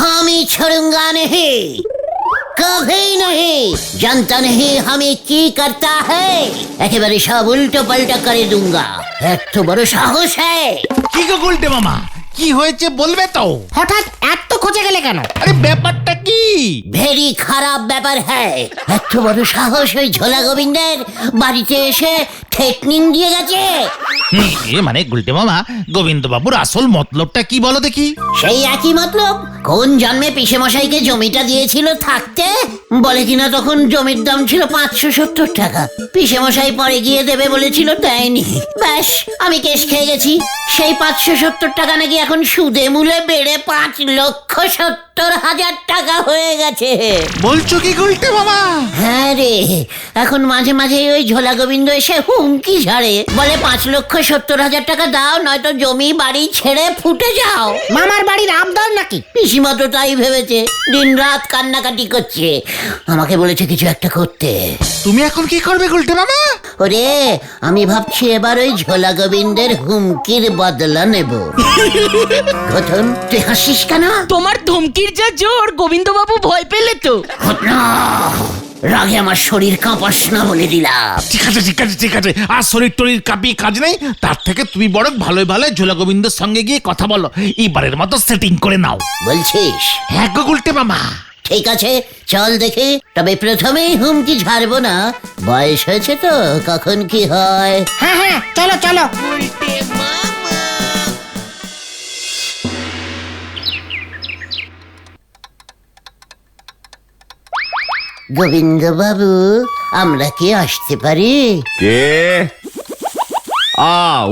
हामी छोड़ूंगा नहीं, कभी नहीं। जानता नहीं हमें की करता है, একেবারে সব উল্টো পাল্টা করে दूंगा। এত বড় সাহস है। কি গো গুলটে মামা, কি হয়েছে বলবে তো? হঠাৎ এত খোঁজে গেলে কেন? আরে ব্যাপারটা কি? ভেরি খারাপ ব্যাপার হ্যাঁ। এত বড় সাহস ওই ঝোলা গোবিন্দের বাড়িতে এসে থ্রেটনিং দিয়ে গেছে। মানে গুলটে মামা, গোবিন্দ বাবুর আসল মতলবটা কি বলো দেখি? সেই একই মতলব। কোন জন্মে পিসে মশাইকে জমিটা দিয়েছিল থাকতে, বলে কিনা তখন জমির দাম ছিল 570 টাকা। পিসে মশাই পরে গিয়ে দেবে বলেছিল, দেয়নি। ব্যাস আমি কেস খেয়ে গেছি। সেই 570 টাকা নাকি এখন সুদে মূলে বেড়ে 5,70,000 টাকা হয়ে গেছে। বলছো কি গুলটে মামা? হ্যাঁ রে, এখন মাঝে মাঝে ওই ঝোলা গোবিন্দ এসে হুমকি ঝাড়ে, বলে 5,70,000 টাকা দাও, নয়তো জমি বাড়ি ছেড়ে ফুটে যাও। মামার বাড়ির আবদার নাকি? পিসিমা তো তাই ভেবেছে, দিন রাত কান্নাকাটি করছে। আমাকে বলেছে কিছু একটা করতে। তুমি এখন কি করবে গুলটে মামা? ওরে, আমি ভাবছি এবার ওই ঝোলা গোবিন্দের হুমকির বদলা নেব। গৌতম, তুই হাসিস কেন? তোমার ধমকির যা জোর, গোবিন্দবাবু ভয় পেলে তো। না, রাগে আমার শরীর কাঁপাস না বলে দিলাম। ঠিক আছে ঠিক আছে ঠিক আছে, আর শরীর টরির কাঁপিয়ে কাজ নেই। তার থেকে তুমি বরং ভালোই ভালো ঝোলা গোবিন্দের সঙ্গে গিয়ে কথা বলো, এবারের মতো সেটিং করে নাও। বলছিস? হ্যাঁ গো গুলটে মামা। ঠিক আছে, চল দেখি। তবে প্রথমেই হুমকি ঝাড়বো না, বয়স হয়েছে তো, কখন কি হয়। হ্যাঁ হ্যাঁ, চলো চলো। গোবিন্দ বাবু, আমরা কি আসতে পারি? কে?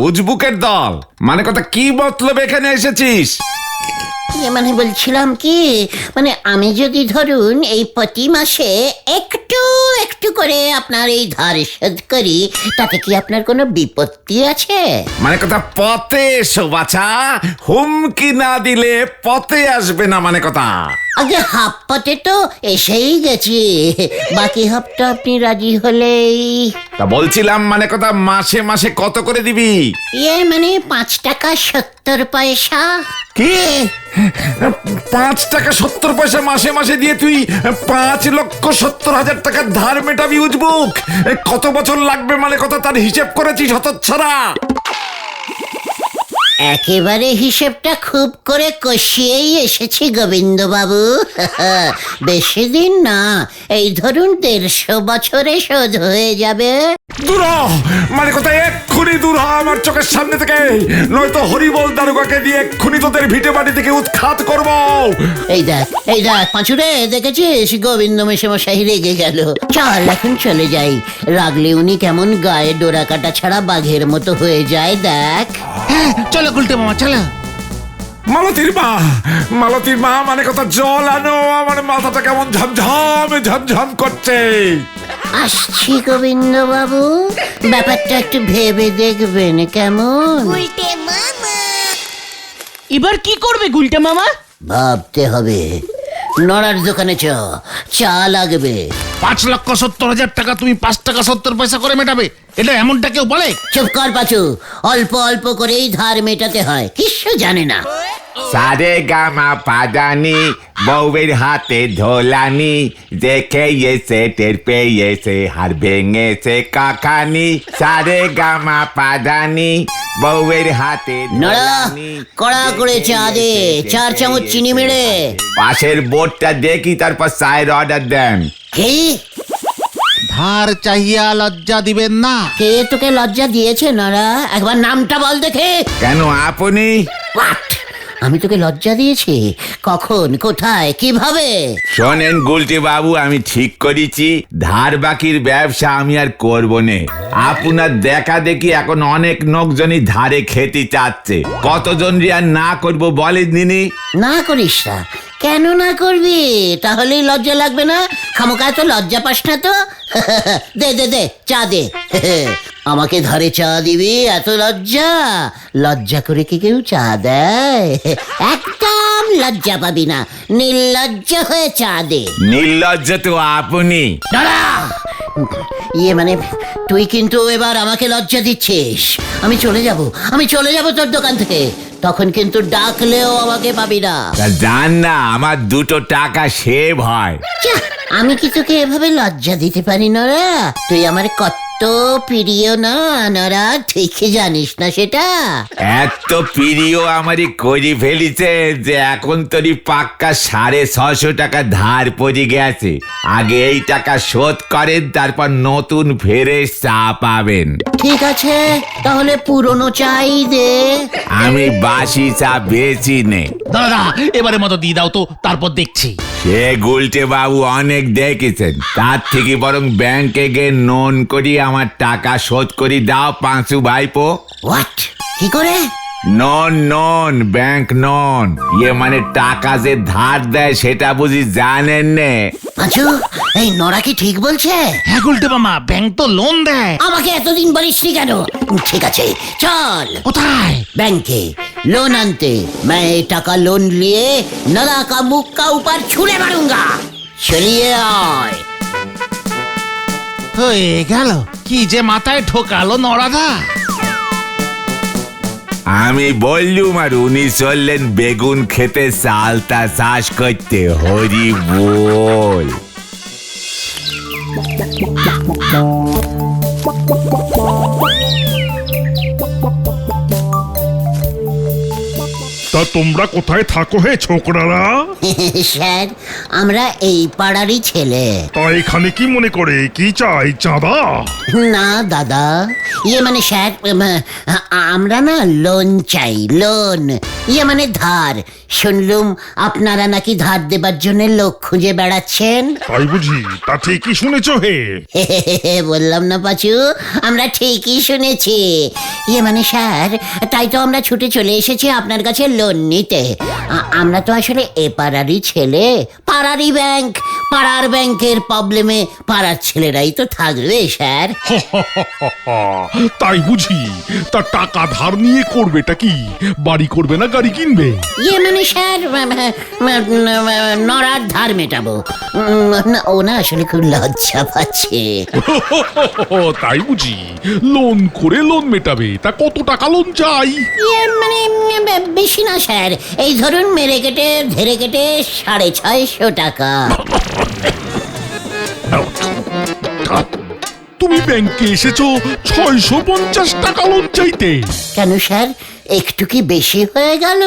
উজবুকের দল। মানে কথা কি মতলব এখানে এসেছিস? মানে বলছিলাম কি, মানে আমি যদি ধরুন এই প্রতি মাসে একটু একটু করে আপনার এই ধার শোধ করি, তাতে কি আপনার কোনো বিপত্তি আছে? মানে কথা পথে এসো বাছা, হুমকি না দিলে পথে আসবে না। মানে কথা আগে হাফ পথে তো এসেই গেছি, বাকি হাফটা আপনি রাজি হলেই। তা বলছিলাম, মানে কথা মাসে মাসে কত করে দিবি? মানে 5 টাকা 70 পয়সা। কি 5 টাকা 70 পয়সা মাসে মাসে দিয়ে তুই 5,70,000 টাকার ধার মেটাবি উজবুক? কত বছর লাগবে মানে কথা তার হিসেব করেছিস হতচ্ছাড়া? একেবারে হিসেবটা খুব করে কষিয়েই এসেছি গোবিন্দ বাবু। বেশি দিন না, এই ধরুন 150 বছরে শোধ হয়ে যাবে। দূর হ, মানে কথা এক্ষুনি দূর হ আমার চোখের সামনে থেকে, নয়তো হরিবল দারোগাকে দিয়ে এক্ষুনি তোদের ভিটে বাড়ি থেকে উৎখাত করবো। এই দেখ পাঁচুরে, দেখেছিস গোবিন্দ মেশামশাই রেগে গেল। চল এখন চলে যাই, রাগলে উনি কেমন গায়ে ডোরা কাটা ছাড়া বাঘের মতো হয়ে যায় দেখ। হ্যাঁ চলো গুলটে মামা চলো। মালতীর মা, মানে কথা জল আনো, আমার মাথাটা কেমন ঝমঝম করছে। আসছি গোবিন্দ বাবু, ব্যাপারটা একটু ভেবে দেখবেন কেমন। এবার কি করবে গুলটে মামা? ভাবতে হবে। নড়ার দোকানে চা লাগবে। 5,70,000 টাকা তুমি 5 টাকা 70 পয়সা করে মেটাবে, এটা এমনটা কেউ বলে? চুপ কর পাচু, অল্প অল্প করেই ধার মেটাতে হয়, কিছু জানে না। সারে গামা পাদানি, বউয়ের হাতে ঢোলানি, দেখে এসে টের পেয়েছে হার ভেঙেছে কাকানি। সারে গামা পাদানি, বউয়ের হাতে নড়া, ঢোলানি, কড়া করে চা দে, 4 চামচ চিনি মেরে। পাশের বোর্ডটা দেখি তারপর চায়ের অর্ডার দেন। কি? ধার চাহিয়া লজ্জা দিবেন না। কে তোকে লজ্জা দিয়েছে নড়া? একবার নামটা বল দেখে। কেন আপনি? What? আমি তোকে লজ্জা দিয়েছি? কখন, কোথায়, কিভাবে? শোনেন গুলটি বাবু, আমি ঠিক করেছি ধার বাকির ব্যবসা আমি আর করব নে। আপনার দেখা দেখি এখন অনেক লোকজনই ধারে খেতে চাচ্ছে, কতজন আর না করব বলে দিনি। না করিস না? কেন না করবি? তাহলেই লজ্জা লাগবে না? খামোকা তো লজ্জা পাস না তো। দে চা দে। আমাকে ধারে চা দিবি, এত লজ্জা? লজ্জা করে কি কেউ চা দেয়? একদম লজ্জা পাবি না, নির্লজ্জ হয়ে চা দে। নির্লজ্জ তো আপনি। দাঁড়া, ইয়ে মানে তুই কিন্তু এবার আমাকে লজ্জা দিচ্ছিস। আমি চলে যাব তোর দোকান থেকে, তখন কিন্তু ডাকলেও আমাকে পাবি না। তা জান না, আমার 2 টাকা সেভ হয়। যাহ, আমি কি তোকে এভাবে লজ্জা দিতে পারি নরা? তুই আমার কত প্রিয় না নরা, ঠিক জানিস না সেটা? এত প্রিয় আমারই করে ফেলিছে যে এখন তোরই পাক্কা 650 টাকা ধার পড়ে গেছে। আগে এই টাকা শোধ করেন, তারপর নতুন ফেরে চা পাবেন। ঠিক আছে, তাহলে পুরনো চাই দে। আমি বাসি চা বেচি নে। দাদা এবারের মতো দিয়ে দাও তো, তারপর দেখছি। সে গুলটে বাবু অনেক দেখেছেন, তার থেকে বরং ব্যাংকে গিয়ে লোন করি আমার টাকা শোধ করি দাও পাঁচু ভাইপো। হোয়াট? কি করে? নন ব্যাংক নন, ইয়ে মানে টাকা যে ধার দেয় সেটা বুঝি জানেন নে? পাঁচু, এই নরা কি ঠিক বলছে? হ্যাঁ গুলটে মামা, ব্যাংক তো লোন দেয়। আমাকে এতদিন বলিসনি কেন? ঠিক আছে, চল কোথায়? ব্যাংকে लोन आनते। मैं ये टाका लोन लिए नला का मुख का ऊपर छुरे मारूंगा। चलिए आए। হয়ে গেল, কি যে মাথায় ঠোকালো নরাদা। আমি বললুম আর উনি চললেন বেগুন খেতে চালতা চাষ করতে। হরি বল। তা তোমরা কোথায় থাকো হে ছোকরারা? স্যার, আমরা এই পাড়ারই ছেলে। তা এখানে কি মনে করে, কি চাই, চাঁদা? না দাদা, ইয়ে মানে স্যার, আমরা না লোন চাই, লোন। ইয়ে মানে ধার। শুনলুম আপনারা নাকি ধার দেবার জন্য লোক খুঁজে বেড়াচ্ছেন। তাই বুঝি? তা ঠিকই শুনেছো হে। বললাম না পাচু, আমরা ঠিকই শুনেছি। ইয়ে মানে স্যার, তাই তো আমরা ছুটে চলে এসেছি আপনার কাছে লোন নিতে। আমরা তো আসলে এ পাড়ারই ছেলে, পাড়ারই ব্যাংক। পাড়ার ব্যাংকের প্রবলেমে পাড়ার ছেলেরাই তো থাকবে স্যার। তাই বুঝি? তা টাকা ধার নিয়ে করবেটা কি? বাড়ি করবে না গাড়ি কিনবে? ইয়ে মানে স্যার, নরার ধার মেটাবো। ও না আসলে খুব লজ্জা পাচ্ছে। তাই বুঝি? লোন করে লোন মেটাবে? তা কত টাকা লোন চাই? ইয়ে মানে বেশি না স্যার, এই ধরুন মেরে কেটে ধেরে কেটে 650 টাকা। তুমি ব্যাংকে এসেছো 650 টাকা লোন চাইতে? কেন স্যার, একটু কি বেশি হয়ে গেল?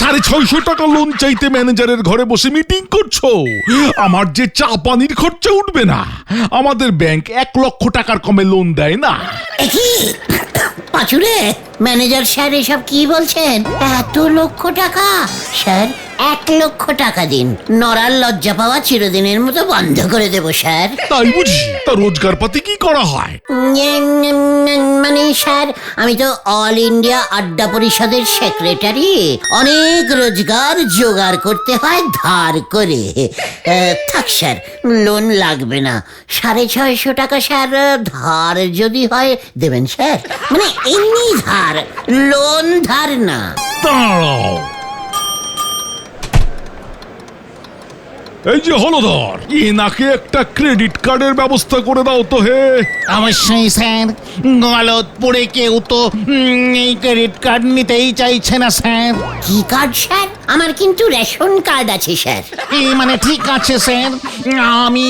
650 টাকা লোন চাইতে ম্যানেজারের ঘরে বসে মিটিং করছো? আমার যে চা পানির খরচা উঠবে না। আমাদের ব্যাংক 1 লক্ষ টাকার কমে লোন দেয় না। কি পাচুরে, ম্যানেজার স্যার এসব কি বলছেন? এত লক্ষ টাকা? স্যার 1 লক্ষ টাকা দিন, নরার লজ্জা পাওয়া চিরদিনের মতো বন্ধ করে দেব স্যার। তাই বুঝি? তা রোজগার পাতি কি করা হয়? মানে স্যার, আমি তো অল ইন্ডিয়া আড্ডা পরিষদের সেক্রেটারি। অনেক রোজগার জোগাড় করতে হয় ধার করে। থাক স্যার, লোন লাগবে না। 650 টাকা স্যার ধার যদি হয় দেবেন স্যার, মানে এমনি ধার, লোন ধার না। দাঁড়াও, এই যে হলধর, এনাকে একটা ক্রেডিট কার্ডের ব্যবস্থা করে দাও তো হে। অবশ্যই স্যার, গলতপুরে কেউ তো এই ক্রেডিট কার্ড নিতেই চাইছে না স্যার। কি কার্ড স্যার? আমার কিন্তু রেশন কার্ড আছে স্যার। এই মানে ঠিক আছে স্যার, আমি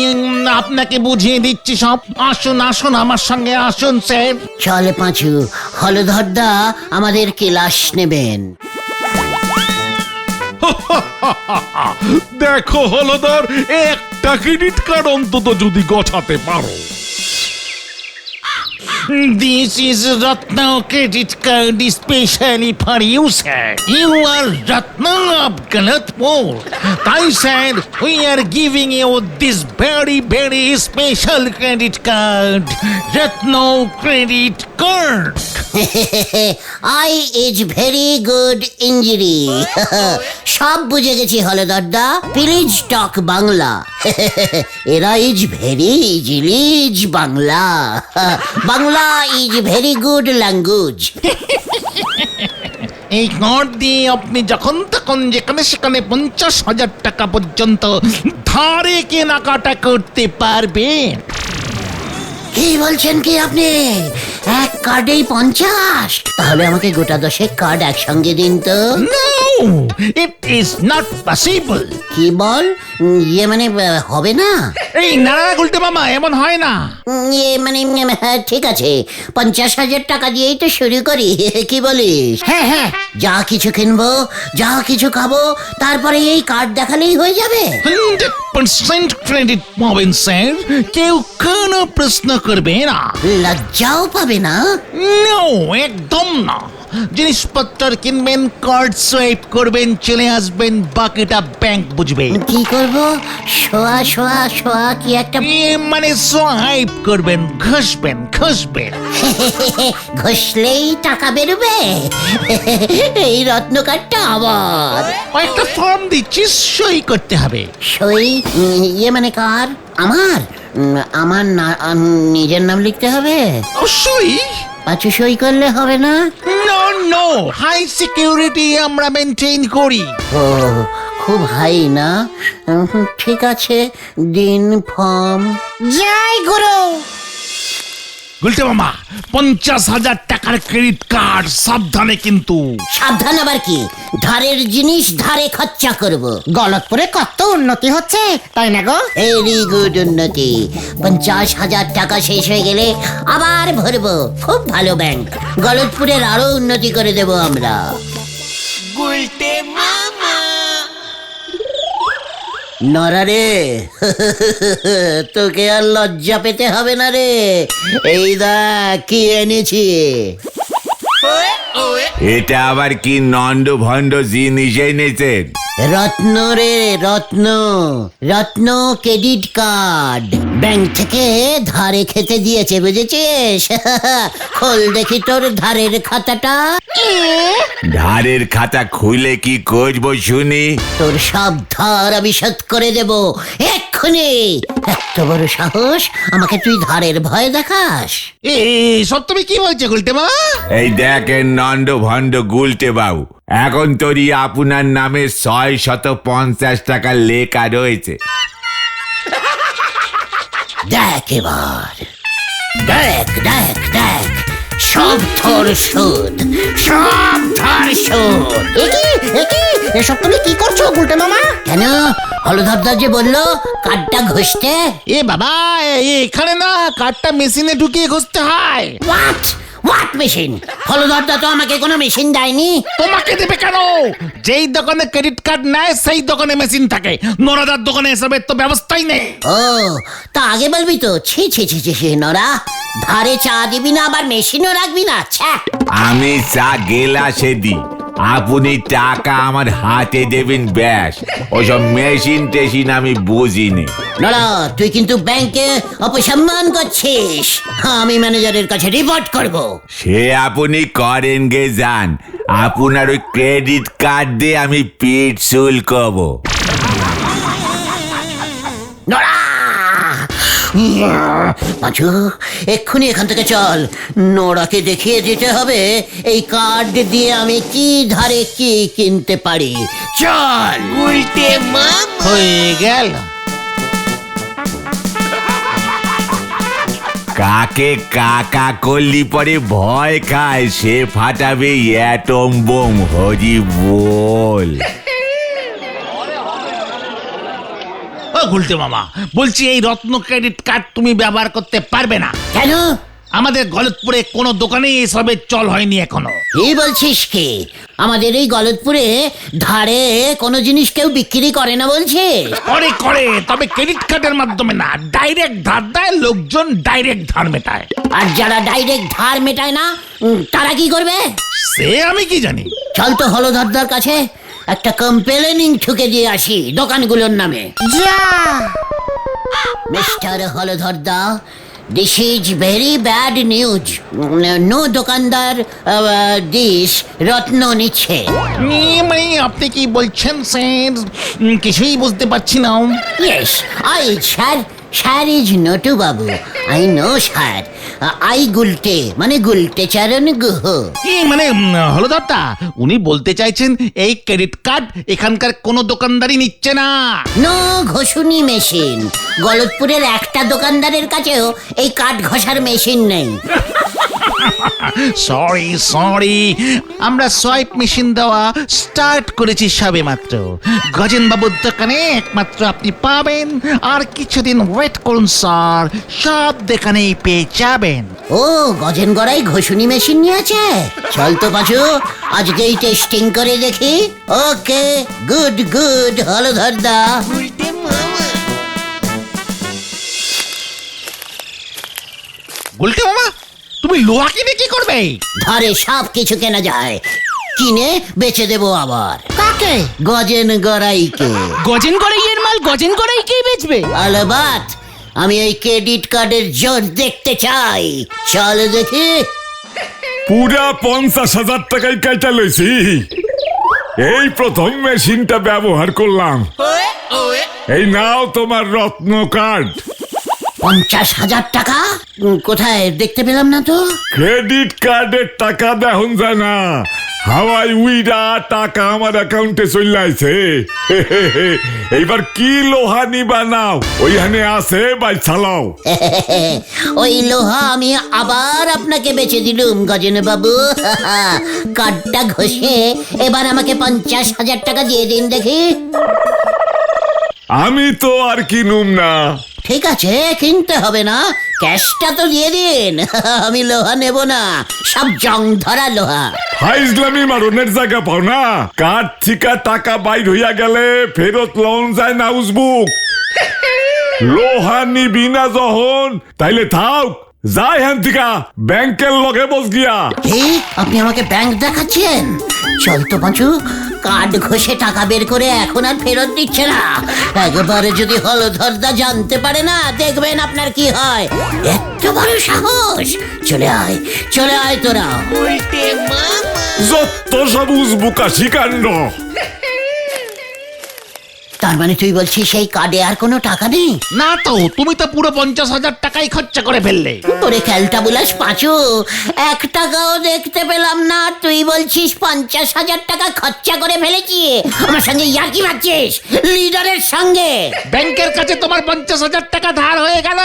আপনাকে বুঝিয়ে দিচ্ছি সব। আসুন আসুন, আমার সঙ্গে আসুন স্যার। চল পাঁচু, হলধরদা আমাদের ক্লাস নেবেন। দেখো হলধর, একটা ক্রেডিট কার্ড অন্তত যদি গছাতে পারো। This is Ratna credit card specially for you, sir. You are Ratna of Galatpur. Thai sir, we are giving you this very, very special credit card. Ratna credit card. I is very good injury. সব বুঝে গেছি হলদরদা, please talk Bangla. এরা is very easily Bangla. Bangla is very good language. এই card দিয়ে আপনি যখন তখন যেখানে সেখানে 50,000 টাকা পর্যন্ত ধারে কেনাকাটা করতে পারবেন। কি বলছেন কি আপনি? এক কার্ডেই 50? তাহলে আমাকে গোটা 10 কার্ড একসঙ্গে দিন তো। No, it is not possible. কি বল? ইয়ে মানে হবে না? এই না না গুলটে মামা, এমন হয় না। ইয়ে মানে হ্যাঁ, ঠিক আছে, 50,000 টাকা দিয়েই তো শুরু করি। কি বলিস? হ্যাঁ হ্যাঁ যা কিছু কিনবো, যা কিছু খাবো, তারপরে এই কার্ড দেখালেই হয়ে যাবে। 100% ক্রেডিট পাবেন স্যার, কেউ কোনো প্রশ্ন করবে না। লজ্জাও পাবে না? নো, একদম না। জিনিসপত্র কিনবেন, কার্ড সোয়াইপ করবেন, চলে আসবেন, বাকিটা ব্যাংক বুঝবে। কি করব? শোয়া শোয়া শোয়া কি একটা মানে সোয়াইপ করবেন, ঘষবেন। ঘষলেই টাকা বেরোবে? এই রত্ন কার্ডটা আবার একটা ফর্ম দিচ্ছি, সই করতে হবে। সই? ইয়ে মানে কার? আমার? আমার নিজের নাম লিখতে হবে? সই? পাঁচু সই করলে হবে না? নো, হাই সিকিউরিটি আমরা মেনটেন করি। ও, খুব হাই না? ঠিক আছে, দিন ফর্ম। জয় গুরু। গুলটে মামা, 50,000 টাকার ক্রেডিট কার্ড, সাবধানে কিন্তু। সাবধান আবার কি? ধারের জিনিস ধারে খরচা করব। গলতপুরে কত উন্নতি হচ্ছে, তাই না গো? ভেরি গুড উন্নতি। 50,000 টাকা শেষ হয়ে গেলে আবার ভরবো। খুব ভালো ব্যাংক। গলতপুরের আরো উন্নতি করে দেব আমরা। নরা রে, তোকে আর লজ্জা পেতে হবে না রে। এই দেখ কি এনেছি। এটা আবার কি নন্দ ভণ্ড জিনিস এনেছেন? রত্ন রে, রত্ন। রত্ন ক্রেডিট কার্ড। ব্যাংক থেকে ধারে খেতে দিয়েছে, বুঝেছিস? খোল দেখি তোর ধারের খাতাটা। ধারের খাতা খুলে কি করবো শুনি? তোর সব ধার আমি শোধ করে দেব এক্ষুনি। এত বড় সাহস, আমাকে তুই ধারের ভয় দেখাস? সব তুমি কি বলছো গুলটে মামা? এই দেখেন নন্দ ভণ্ড গুলটে বাবু, এখন তোরই আপনার নামে 650 টাকা লেখা রয়েছে। দেখ এবার, দেখ দেখ দেখ, সব তোর সুদ, সব ধার সুদ। এসব তুমি কি করছো গুলটে মামা? কেন? হলধরদা যে বললো কার্ডটা ঘষতে। এ বাবা, এখানে না, কার্ডটা মেশিনে ঢুকিয়ে ঘষতে হয়। What machine? হলধরদা তো আমাকে কোনো মেশিন দেয়নি। তোমাকে দেবে কেন? যেই দোকানে ক্রেডিট কার্ড নেয় সেই দোকানে মেশিন থাকে। নরাদার দোকানে এসবের তো ব্যবস্থাই নেই। ও, তা আগে বলবি তো। ছি ছি ছি ছি ছি, নরা, ধারে চা দিবি না, আবার মেশিনও রাখবি না? ছ্যা। আমি চা গেলাসে দিই, আপনি টাকা আমার হাতে দেবেন ব্যাস। ওসব মেশিন টেশিন আমি বুঝিনি। নরা, তুই কিন্তু ব্যাংকে অপসম্মান করছিস। আমি ম্যানেজারের কাছে রিপোর্ট করব। সে আপনি করেন গে যান, আপনার ওই ক্রেডিট কার্ড দিয়ে আমি পিঠ শুল্কবো। নরা, পাঁচু, এক্ষুনি এখান থেকে চল। নোরাকে দেখিয়ে দিতে হবে এই কার্ড দিয়ে আমি কি ধারে কি কিনতে পারি। চল। হয়ে গেল। কাকে কাকা করলি পরে ভয় খায়, সে ফাটাবে অ্যাটম বোম। হরি বল। ও গুলটে মামা, বলছি এই রত্ন ক্রেডিট কার্ড তুমি ব্যবহার করতে পারবে না। কেন? আমাদের গলতপুরে কোনো দোকানেই এসবের চল হয়নি এখনো। কি বলছিস কি? আমাদের এই গলতপুরে ধারে কোনো জিনিস কেউ বিক্রি করে না বলছিস? করে, তবে ক্রেডিট কার্ডের মাধ্যমে না, ডাইরেক্ট ধার দেয় লোকজন, ডাইরেক্ট ধার মেটায়। আর যারা ডাইরেক্ট ধার মেটায় না, তারা কি করবে? সে আমি কি জানি। চল তো হলধরদার কাছে একটা কমপ্লেনিং ঠুকে দিয়ে আসি দোকানগুলোর নামে। যা। মিস্টার হলধরদা, this is very bad news. No দোকানদার দিস রত্ন নিচ্ছে। মানে আপনি কি বলছেন স্যার? কিছুই বুঝতে পারছি না। Yes, I sir, sir is Natu বাবু। I no sir. I Gulte মানে গুলটে চারণ গুহ। মানে হলদরদা উনি বলতে চাইছেন এই ক্রেডিট কার্ড এখানকার কোনো দোকানদারই নিচ্ছে না। No ঘষুনি machine. গলতপুরের একটা দোকানদারের কাছেও এই কাঠ ঘষার মেশিন নেই। সরি আমরা সোয়াইপ মেশিন দেওয়া স্টার্ট করেছি সবে মাত্র। গজেন বাবুর দোকানে একমাত্র আপনি পাবেন, আর কিছুদিন ওয়েট করুন স্যার, সব দোকানেই পেয়ে যাবেন। ও গজেন গড়াই ঘষুনি মেশিন নিয়েছে। চল তো পাচু, আজকেই টেস্টিং করে দেখি। ওকে, গুড হলধরদা। গুলটে মামা, তুমি লোহা কিনে কি করবে? ঘরে সব কিছু কেনা যায়, কিনে বেচে দেবো আবার। কাকে? গজেন গড়াইকে। গজেন গড়াইয়ের মাল গজেন গড়াইকেই বেচবে? আলবাত, আমি এই ক্রেডিট কার্ডের জোর দেখতে চাই। চল দেখি। পুরা 50,000 টাকায় কেটে লইছি। এই প্রথম মেশিনটা ব্যবহার করলাম। এই নাও তোমার রত্ন কার্ড। 50,000 টাকা? কোথায় দেখতে পেলাম না তো। ক্রেডিট কার্ডের টাকা দেখুন যায় না, হাওয়াই উইরা টাকা আমার অ্যাকাউন্টে চলে আইছে। এইবার কি লোহা নিবা নাও, ওইখানে আছে বাই চালাও। ওই লোহা আমি আবার আপনাকে বেচে দিলুম গজেন বাবু। কার্ডটা ঘষে এবার আমাকে 50,000 টাকা দিয়ে দিন দেখি। আমি তো আর কিনুম না। ঠিক আছে, কিনতে হবে না, ক্যাশটা তো দিয়ে দিন। আমি লোহা নেব না, সব জং ধরা লোহা। ফাইজলামি মারনের জায়গা পাও না। কার্ড থিকা টাকা বাইর হইয়া গেলে ফেরত লন যায় না উজবুক। লোহা নিবি না যখন তাইলে থাক, যাই হ্যান থিকা ব্যাংকের লগে বস গিয়া। হে, আপনি আমাকে ব্যাংক দেখাচ্ছেন? চল তো পাঁচু, কার্ড ঘষে টাকা বের করে এখন আর ফেরত দিচ্ছে না। একবারে যদি হলধরদা জানতে পারে না, দেখবেন আপনার কি হয়। এত বড় সাহস! চলে আয় তোরা। যত সব উজবুকা শিকাণ্ড। তার মানে তুই বলছিস সেই কার্ডে আর কোনো টাকা নেই? না তো, তুমি তো পুরো 50,000 টাকাই খরচা করে ফেললে। তোরে খেলটা বুলাস পাঁচু, 1 টাকাও দেখতে পেলাম না, তুই বলছিস 50,000 টাকা খরচা করে ফেলেছি। আমার সঙ্গে ইয়ার্কি মারছিস? লিডারের সঙ্গে? ব্যাংকের কাছে তোমার 50,000 টাকা ধার হয়ে গেল,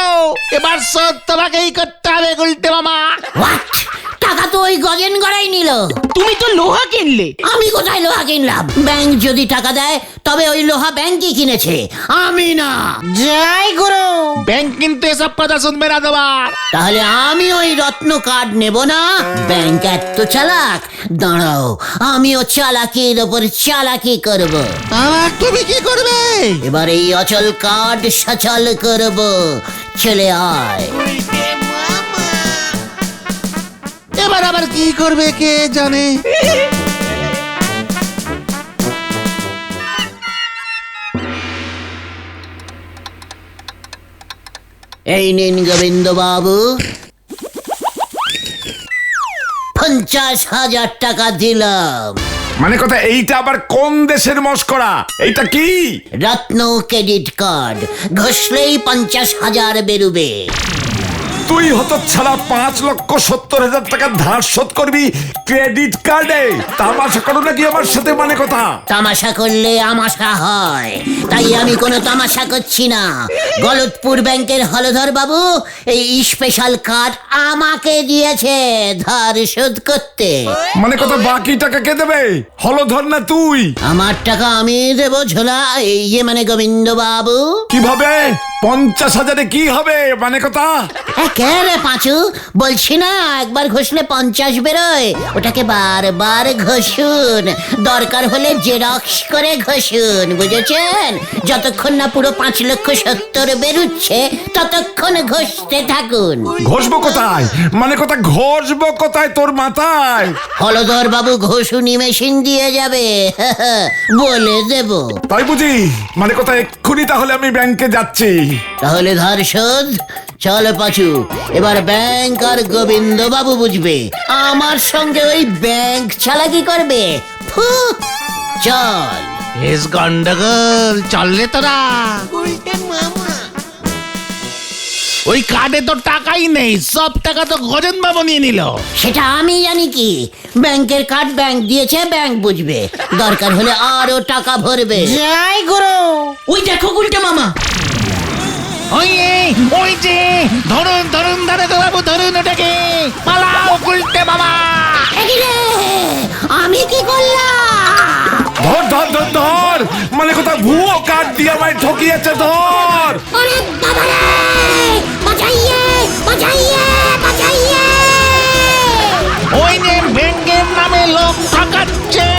এবার শোধ তোমাকেই করতে হবে গুলটে মামা। হোয়াট? টাকা তো ওই গজেন গড়াই নিল। তুমি তো লোহা কিনলে। আমি কোথায় লোহা কিনলাম? ব্যাংক যদি টাকা দেয় তবে ওই লোহা ব্যাংকই কিনেছে, আমি না। জয় গুরু। ব্যাংক কিন্তু এসব কথা শুনবে না তোমার। তাহলে আমি ওই রত্ন কার্ড নেব না। ব্যাংক এত চালাক, দাঁড়াও, আমিও চালাকির ওপর চালাকি করব। আর তুমি কি করবে? এবার এই অচল কার্ড সচল করব। চলে আয়। এবার আবার কি করবে কে জানে। এই নিন গোবিন্দ বাবু, 50,000 টাকা দিলাম। মানে কথা এইটা আবার কোন দেশের মস্করা? এইটা কি? রত্ন ক্রেডিট কার্ড, ঘষলেই 50,000 বেরুবে। তুই হতচ্ছাড়া 5,70,000 টাকা ধার শোধ করবি ক্রেডিট কার্ডে? তামাশা করো নাকি আমার সাথে? মানে কথা, তামাশা করলে আমাশা হয়, তাই আমি কোনো তামাশা করছি না। গলতপুর ব্যাংকের হলধর বাবু এই স্পেশাল কার্ড আমাকে দিয়েছে ধার শোধ করতে। মানে কথা বাকি টাকা কে দেবে? হলধর না তুই? আমার টাকা আমি দেবো ঝোলা, ইয়ে মানে গোবিন্দ বাবু। কিভাবে? 50,000-এ কি হবে? মানে কথা, কে রে পাঁচু, বলছি না একবার ঘষলে 50 বেরোয়, ওটাকে বারবার ঘষুন, দরকার হলে জেরক্স করে ঘষুন, বুঝেছেন? যতক্ষণ না পুরো 5,70,000 বেরুচ্ছে ততক্ষণ ঘষতে থাকুন। ঘষবো কোথায়? মানে কথা ঘষবো কোথায় তোর মাথায়? হলধর বাবু ঘষুনি মেশিন দিয়ে যাবে, বলে দেব। তাই বুঝি? মানে কথা এক্ষুনি তাহলে আমি ব্যাংকে যাচ্ছি। তাহলে ধার শোধ। চল পাচু, এবার ব্যাংক আর গোবিন্দ বাবু বুঝবে, আমার সঙ্গে ওই ব্যাংক চালাকি করবে। ফু, চল। গন্ডগোল, চললে তোরা। ওই কার্ডে তো টাকাই নেই, সব টাকা তো গজেন বাবু নিয়ে নিল। সেটা আমি জানি কি, ব্যাংকের কার্ড ব্যাংক দিয়েছে, ব্যাংক বুঝবে, দরকার হলে আরো টাকা ভরবে। জয় গুরু। ওই দেখো গুলটে মামা। ওই যে ধরুন ধরুন দারোগা বাবু, ধরুন ওটাকে, পালাও গুলটে বাবা। একি রে, আমি কি করলাম? ধর ধর ধর ধর, মানে কোথাও ভুয়ো কার্ড দিয়ে আমায় ঠকিয়েছে, ধর। ওরে বাবা রে, বাঁচাইয়ে বাঁচাইয়ে বাঁচাইয়ে। ওই যে ব্যাংকের নামে লোক ঠকাচ্ছে।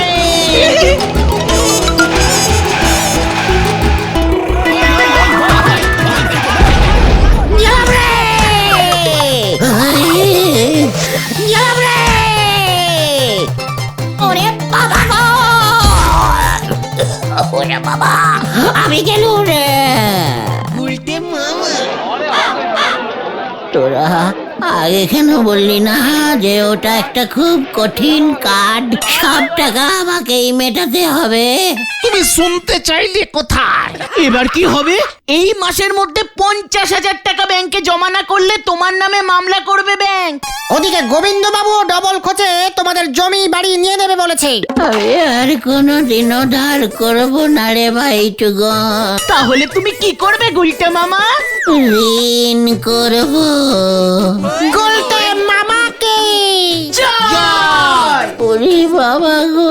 গেলাম রে, গেলাম রে। ওরে বাবা গো, ওরে বাবা, আমি গেলুম রে। গুলটে মামা। তোরা আগে কেন বললি না যে ওটা একটা খুব কঠিন কার্ড, সব টাকা আমাকেই মেটাতে হবে? তুমি শুনতে চাইলে কোথায়? এবার কি হবে? এই মাসের মধ্যে 50,000 টাকা ব্যাংকে জমা না করলে তোমার নামে মামলা করবে ব্যাংক। ওদিকে গোবিন্দ বাবু ডবল খোঁজে তোমাদের জমি বাড়ি নিয়ে নেবে বলেছে। আমি আর কোনোদিনও ধার করবো না রে ভাই টুগন। তাহলে তুমি কি করবে গুলটে মামা? ঋণ করবো। গুলটে মামাকে জয়! ওরে বাবা গো,